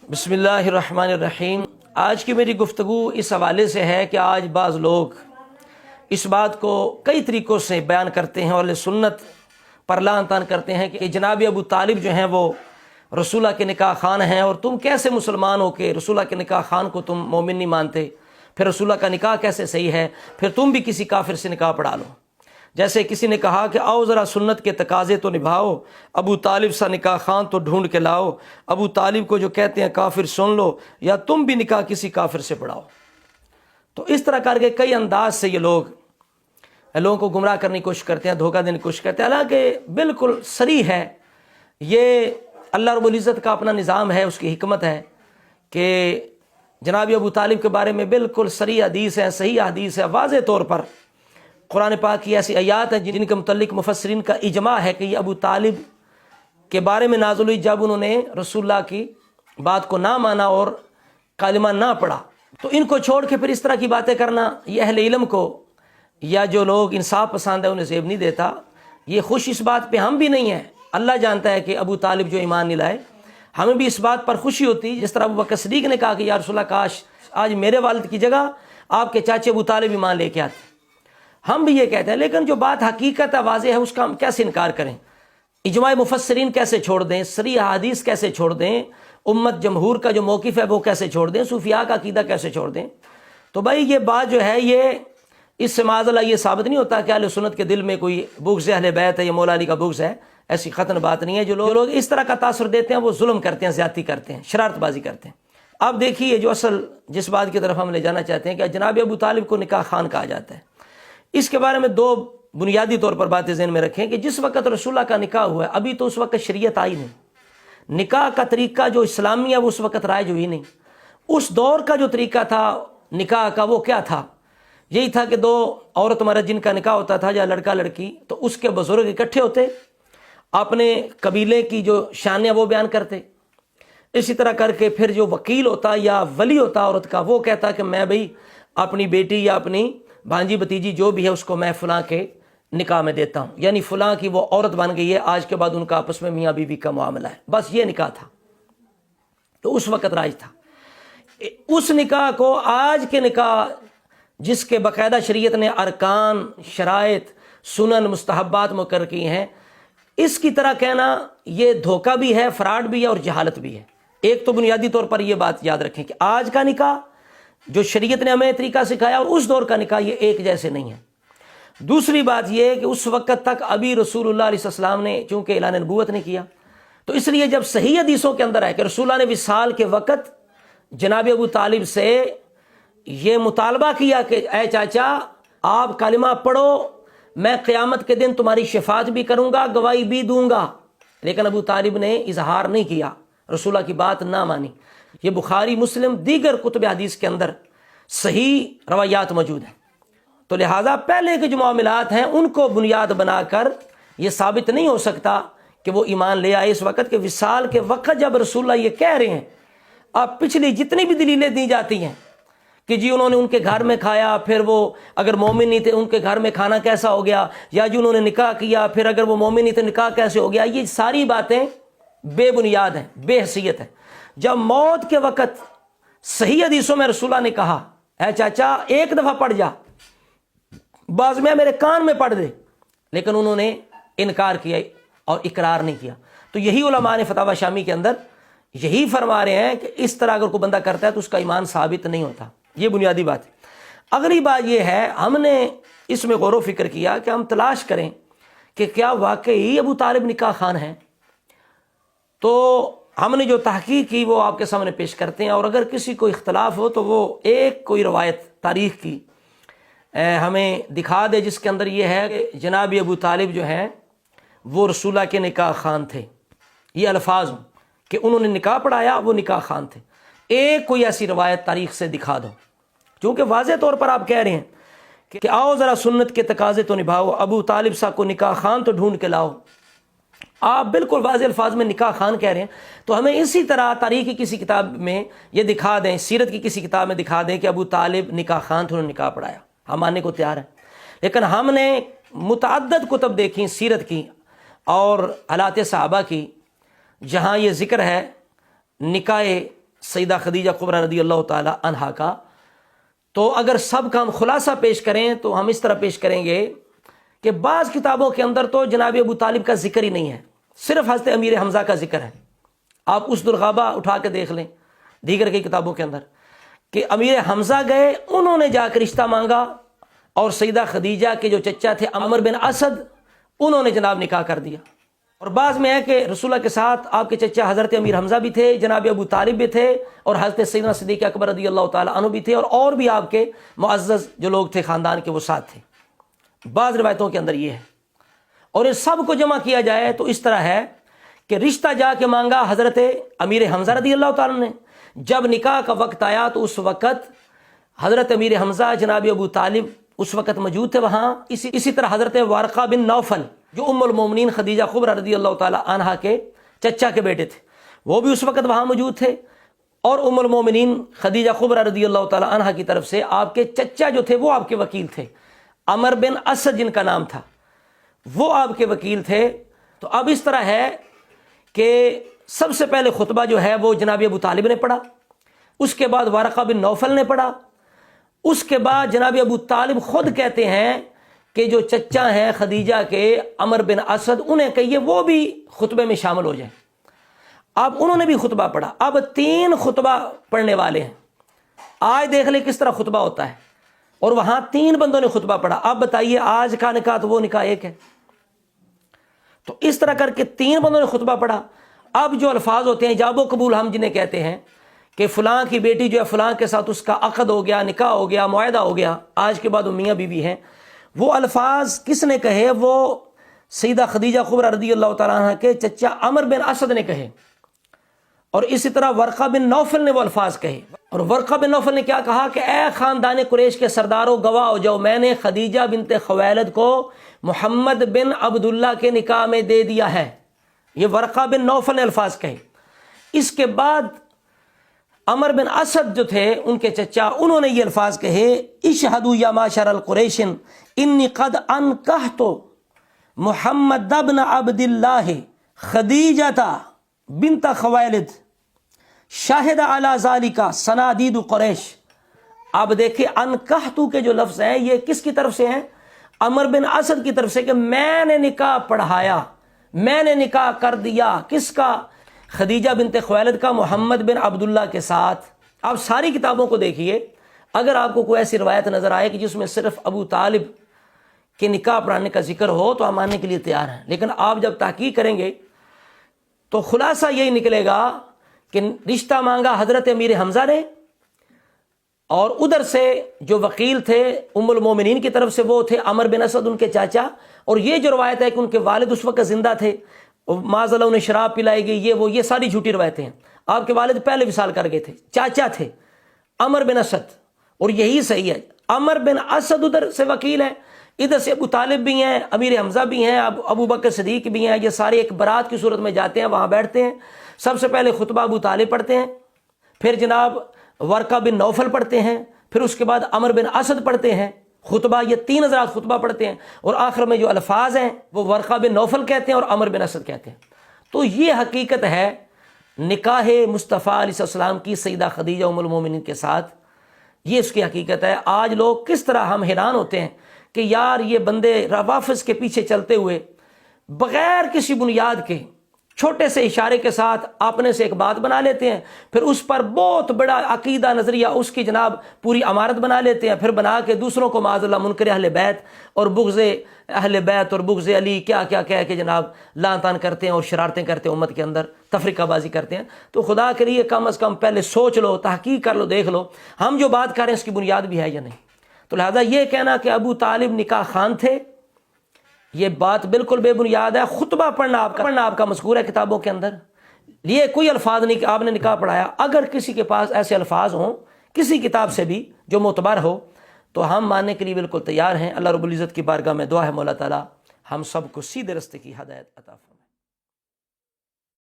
بسم اللہ الرحمن الرحیم۔ آج کی میری گفتگو اس حوالے سے ہے کہ آج بعض لوگ اس بات کو کئی طریقوں سے بیان کرتے ہیں اور اہل سنت پر لعن طعن کرتے ہیں کہ جناب ابو طالب جو ہیں وہ رسول اللہ کے نکاح خان ہیں، اور تم کیسے مسلمان ہو کہ رسول اللہ کے نکاح خان کو تم مومن نہیں مانتے، پھر رسول اللہ کا نکاح کیسے صحیح ہے، پھر تم بھی کسی کافر سے نکاح پڑھا لو۔ جیسے کسی نے کہا کہ آؤ ذرا سنت کے تقاضے تو نبھاؤ، ابو طالب سا نکاح خان تو ڈھونڈ کے لاؤ، ابو طالب کو جو کہتے ہیں کافر سن لو، یا تم بھی نکاح کسی کافر سے پڑھاؤ۔ تو اس طرح کر کے کئی انداز سے یہ لوگوں کو گمراہ کرنے کی کوشش کرتے ہیں، دھوکہ دینے کی کوشش کرتے ہیں، حالانکہ بالکل صریح ہے، یہ اللہ رب العزت کا اپنا نظام ہے، اس کی حکمت ہے کہ جناب ابو طالب کے بارے میں بالکل صریح حدیث ہے، صحیح حدیث ہے، واضح طور پر قرآن پاک کی ایسی آیات ہیں جن کے متعلق مفسرین کا اجماع ہے کہ یہ ابو طالب کے بارے میں نازل ہوئی جب انہوں نے رسول اللہ کی بات کو نہ مانا اور کلمہ نہ پڑھا۔ تو ان کو چھوڑ کے پھر اس طرح کی باتیں کرنا، یہ اہل علم کو یا جو لوگ انصاف پسند ہے انہیں زیب نہیں دیتا۔ یہ خوش اس بات پہ ہم بھی نہیں ہیں، اللہ جانتا ہے کہ ابو طالب جو ایمان نہیں لائے، ہمیں بھی اس بات پر خوشی ہوتی، جس طرح ابو بکر صدیق نے کہا کہ یا رسول اللہ کاش آج میرے والد کی جگہ آپ کے چاچے ابو طالب ایمان لے کے آتے۔ ہم بھی یہ کہتے ہیں، لیکن جو بات حقیقت ہے، واضح ہے، اس کا ہم کیسے انکار کریں؟ اجماع مفسرین کیسے چھوڑ دیں؟ صریح حدیث کیسے چھوڑ دیں؟ امت جمہور کا جو موقف ہے وہ کیسے چھوڑ دیں؟ صوفیاء کا عقیدہ کیسے چھوڑ دیں؟ تو بھائی یہ بات جو ہے، یہ اس سے معاذ اللہ یہ ثابت نہیں ہوتا کہ اہل سنت کے دل میں کوئی بغض اہل بیت ہے یا مولا علی کا بغض ہے، ایسی ختم بات نہیں ہے۔ جو لوگ اس طرح کا تاثر دیتے ہیں وہ ظلم کرتے ہیں، زیادتی کرتے ہیں، شرارت بازی کرتے ہیں۔ اب دیکھیے جو اصل جس بات کی طرف ہم لے جانا چاہتے ہیں کہ جناب ابو طالب کو نکاح خان کہا جاتا ہے، اس کے بارے میں دو بنیادی طور پر باتیں ذہن میں رکھیں کہ جس وقت رسول اللہ کا نکاح ہوا ہے، ابھی تو اس وقت شریعت آئی نہیں، نکاح کا طریقہ جو اسلامی ہے وہ اس وقت رائج ہوئی نہیں۔ اس دور کا جو طریقہ تھا نکاح کا وہ کیا تھا؟ یہی تھا کہ دو عورت مرد جن کا نکاح ہوتا تھا یا لڑکا لڑکی، تو اس کے بزرگ اکٹھے ہوتے، اپنے قبیلے کی جو شانیں وہ بیان کرتے، اسی طرح کر کے پھر جو وکیل ہوتا یا ولی ہوتا عورت کا وہ کہتا کہ میں بھئی اپنی بیٹی یا اپنی بھانجی بتیجی جو بھی ہے اس کو میں فلاں کے نکاح میں دیتا ہوں، یعنی فلاں کی وہ عورت بن گئی ہے، آج کے بعد ان کا آپس میں میاں بیوی کا معاملہ ہے، بس یہ نکاح تھا۔ تو اس وقت رائج تھا۔ اس نکاح کو آج کے نکاح جس کے باقاعدہ شریعت نے ارکان، شرائط، سنن، مستحبات مقرر کی ہیں، اس کی طرح کہنا یہ دھوکہ بھی ہے، فراڈ بھی ہے اور جہالت بھی ہے۔ ایک تو بنیادی طور پر یہ بات یاد رکھیں کہ آج کا نکاح جو شریعت نے ہمیں طریقہ سکھایا اور اس دور کا نکاح یہ ایک جیسے نہیں ہے۔ دوسری بات یہ ہے کہ اس وقت تک ابھی رسول اللہ علیہ السلام نے چونکہ اعلان نبوت نے کیا، تو اس لیے جب صحیح حدیثوں کے اندر ہے کہ رسول اللہ نے وصال کے وقت جناب ابو طالب سے یہ مطالبہ کیا کہ اے چاچا آپ کلمہ پڑھو، میں قیامت کے دن تمہاری شفاعت بھی کروں گا، گواہی بھی دوں گا، لیکن ابو طالب نے اظہار نہیں کیا، رسول اللہ کی بات نہ مانی۔ یہ بخاری، مسلم، دیگر کتب حدیث کے اندر صحیح روایات موجود ہیں۔ تو لہٰذا پہلے کے جو معاملات ہیں ان کو بنیاد بنا کر یہ ثابت نہیں ہو سکتا کہ وہ ایمان لے آئے اس وقت کے وصال کے وقت جب رسول اللہ یہ کہہ رہے ہیں۔ اب پچھلی جتنی بھی دلیلیں دی جاتی ہیں کہ جی انہوں نے ان کے گھر میں کھایا، پھر وہ اگر مومن نہیں تھے ان کے گھر میں کھانا کیسا ہو گیا، یا جو انہوں نے نکاح کیا پھر اگر وہ مومن نہیں تھے نکاح کیسے ہو گیا، یہ ساری باتیں بے بنیاد ہیں، بے حیثیت ہیں۔ جب موت کے وقت صحیح حدیثوں میں رسول اللہ نے کہا اے چاچا ایک دفعہ پڑھ جا، بعض میں میرے کان میں پڑھ دے، لیکن انہوں نے انکار کیا اور اقرار نہیں کیا۔ تو یہی علماء نے فتاوی شامی کے اندر یہی فرما رہے ہیں کہ اس طرح اگر کوئی بندہ کرتا ہے تو اس کا ایمان ثابت نہیں ہوتا۔ یہ بنیادی بات ہے۔ اگلی بات یہ ہے، ہم نے اس میں غور و فکر کیا کہ ہم تلاش کریں کہ کیا واقعی ابو طالب نکاح خان ہیں۔ تو ہم نے جو تحقیق کی وہ آپ کے سامنے پیش کرتے ہیں، اور اگر کسی کو اختلاف ہو تو وہ ایک کوئی روایت تاریخ کی ہمیں دکھا دے جس کے اندر یہ ہے کہ جناب ابو طالب جو ہیں وہ رسول اللہ کے نکاح خان تھے، یہ الفاظ کہ انہوں نے نکاح پڑھایا، وہ نکاح خان تھے۔ ایک کوئی ایسی روایت تاریخ سے دکھا دو، چونکہ واضح طور پر آپ کہہ رہے ہیں کہ آؤ ذرا سنت کے تقاضے تو نبھاؤ، ابو طالب صاحب کو نکاح خان تو ڈھونڈ کے لاؤ، آپ بالکل واضح الفاظ میں نکاح خان کہہ رہے ہیں۔ تو ہمیں اسی طرح تاریخ کی کسی کتاب میں یہ دکھا دیں، سیرت کی کسی کتاب میں دکھا دیں کہ ابو طالب نکاح خان تھے، انہوں نے نکاح پڑھایا، ہم ماننے کو تیار ہیں۔ لیکن ہم نے متعدد کتب دیکھی سیرت کی اور حالات صحابہ کی، جہاں یہ ذکر ہے نکاح سیدہ خدیجہ کبریٰ رضی اللہ تعالی عنہا کا۔ تو اگر سب کا ہم خلاصہ پیش کریں تو ہم اس طرح پیش کریں گے کہ بعض کتابوں کے اندر تو جناب ابو طالب کا ذکر ہی نہیں ہے، صرف حضرت امیر حمزہ کا ذکر ہے۔ آپ اسد الغابہ اٹھا کے دیکھ لیں دیگر کی کتابوں کے اندر کہ امیر حمزہ گئے، انہوں نے جا کے رشتہ مانگا، اور سیدہ خدیجہ کے جو چچا تھے عمر بن اسد، انہوں نے جناب نکاح کر دیا۔ اور بعض میں ہے کہ رسول اللہ کے ساتھ آپ کے چچا حضرت امیر حمزہ بھی تھے، جناب ابو طالب بھی تھے، اور حضرت سیدنا صدیق اکبر رضی اللہ تعالیٰ عنہ بھی تھے، اور بھی آپ کے معزز جو لوگ تھے خاندان کے وہ ساتھ تھے۔ بعض روایتوں کے اندر یہ ہے، اور اس سب کو جمع کیا جائے تو اس طرح ہے کہ رشتہ جا کے مانگا حضرت امیر حمزہ رضی اللہ تعالیٰ نے، جب نکاح کا وقت آیا تو اس وقت حضرت امیر حمزہ جناب ابو طالب اس وقت موجود تھے وہاں۔ اسی طرح حضرت ورقہ بن نوفل جو ام المومنین خدیجہ کبریٰ رضی اللہ تعالی عنہا کے چچا کے بیٹے تھے، وہ بھی اس وقت وہاں موجود تھے، اور ام المومنین خدیجہ کبریٰ رضی اللہ تعالی عنہا کی طرف سے آپ کے چچا جو تھے وہ آپ کے وکیل تھے، عمر بن اسد جن کا نام تھا، وہ آپ کے وکیل تھے۔ تو اب اس طرح ہے کہ سب سے پہلے خطبہ جو ہے وہ جناب ابو طالب نے پڑھا، اس کے بعد ورقہ بن نوفل نے پڑھا، اس کے بعد جناب ابو طالب خود کہتے ہیں کہ جو چچا ہیں خدیجہ کے عمر بن اسد، انہیں کہیے وہ بھی خطبے میں شامل ہو جائیں۔ اب انہوں نے بھی خطبہ پڑھا۔ اب 3 خطبہ پڑھنے والے ہیں، آج دیکھ لیں کس طرح خطبہ ہوتا ہے، اور وہاں 3 بندوں نے خطبہ پڑھا۔ اب بتائیے آج کا نکاح تو وہ نکاح ایک ہے، تو اس طرح کر کے 3 بندوں نے خطبہ پڑھا۔ اب جو الفاظ ہوتے ہیں ایجاب و قبول ہم جنہیں کہتے ہیں کہ فلاں کی بیٹی جو ہے فلاں کے ساتھ اس کا عقد ہو گیا، نکاح ہو گیا، معاہدہ ہو گیا، آج کے بعد وہ میاں بیوی ہیں، وہ الفاظ کس نے کہے؟ وہ سیدہ خدیجہ کبریٰ رضی اللہ تعالیٰ عنہ کے چچا عمر بن اسد نے کہے، اور اسی طرح ورقہ بن نوفل نے وہ الفاظ کہے۔ اور ورقہ بن نوفل نے کیا کہا کہ اے خاندان قریش کے سرداروں گواہ ہو جاؤ، میں نے خدیجہ بنت خویلد کو محمد بن عبداللہ کے نکاح میں دے دیا ہے۔ یہ ورقہ بن نوفل نے الفاظ کہے۔ اس کے بعد عمر بن اسد جو تھے ان کے چچا، انہوں نے یہ الفاظ کہے، اشہدوا یا معشر القریش انی قد انکحت محمد بن عبد اللہ خدیجہ بنت خویلد شاہد علی ذالک صنادید قریش۔ اب دیکھیں انکحت کے جو لفظ ہیں یہ کس کی طرف سے ہیں؟ عمر بن اسد کی طرف سے، کہ میں نے نکاح پڑھایا، میں نے نکاح کر دیا، کس کا؟ خدیجہ بنت خویلد کا محمد بن عبداللہ کے ساتھ۔ آپ ساری کتابوں کو دیکھیے، اگر آپ کو کوئی ایسی روایت نظر آئے کہ جس میں صرف ابو طالب کے نکاح پڑھانے کا ذکر ہو تو ہم ماننے کے لیے تیار ہیں، لیکن آپ جب تحقیق کریں گے تو خلاصہ یہی نکلے گا کہ رشتہ مانگا حضرت امیر حمزہ نے، اور ادھر سے جو وکیل تھے ام المومنین کی طرف سے وہ تھے عمر بن اسد ان کے چاچا۔ اور یہ جو روایت ہے کہ ان کے والد اس وقت زندہ تھے، معاذ اللہ انہیں شراب پلائی گئی، یہ ساری جھوٹی روایتیں ہیں۔ آپ کے والد پہلے وصال کر گئے تھے، چاچا تھے عمر بن اسد، اور یہی صحیح ہے۔ عمر بن اسد ادھر سے وکیل ہے، ادھر سے ابو طالب بھی ہیں، امیر حمزہ بھی ہیں، ابو بکر صدیق بھی ہیں، یہ سارے ایک برات کی صورت میں جاتے ہیں، وہاں بیٹھتے ہیں۔ سب سے پہلے خطبہ ابو طالب پڑھتے ہیں، پھر جناب ورقہ بن نوفل پڑھتے ہیں، پھر اس کے بعد عمر بن اسد پڑھتے ہیں خطبہ، یہ 3 حضرات خطبہ پڑھتے ہیں، اور آخر میں جو الفاظ ہیں وہ ورقہ بن نوفل کہتے ہیں اور عمر بن اسد کہتے ہیں۔ تو یہ حقیقت ہے نکاح مصطفیٰ علیہ السلام کی سیدہ خدیجہ ام المومنین کے ساتھ، یہ اس کی حقیقت ہے۔ آج لوگ کس طرح ہم حیران ہوتے ہیں کہ یار یہ بندے روافظ کے پیچھے چلتے ہوئے بغیر کسی بنیاد کے چھوٹے سے اشارے کے ساتھ اپنے سے ایک بات بنا لیتے ہیں، پھر اس پر بہت بڑا عقیدہ نظریہ اس کی جناب پوری عمارت بنا لیتے ہیں، پھر بنا کے دوسروں کو معاذ اللہ منکر اہل بیت اور بغض اہل بیت اور بغض علی کیا کیا کہہ کے جناب لعن طعن کرتے ہیں اور شرارتیں کرتے ہیں، امت کے اندر تفرقہ بازی کرتے ہیں۔ تو خدا کے لیے کم از کم پہلے سوچ لو، تحقیق کر لو، دیکھ لو ہم جو بات کر رہے ہیں اس کی بنیاد بھی ہے یا نہیں۔ تو لہذا یہ کہنا کہ ابو طالب نکاح خان تھے، یہ بات بالکل بے بنیاد ہے۔ خطبہ پڑھنا آپ کا مذکور ہے کتابوں کے اندر، یہ کوئی الفاظ نہیں کہ آپ نے نکاح پڑھایا۔ اگر کسی کے پاس ایسے الفاظ ہوں کسی کتاب سے بھی جو معتبر ہو تو ہم ماننے کے لیے بالکل تیار ہیں۔ اللہ رب العزت کی بارگاہ میں دعا ہے مولا تعالیٰ ہم سب کو سیدھے راستے کی ہدایت عطا فرمائے۔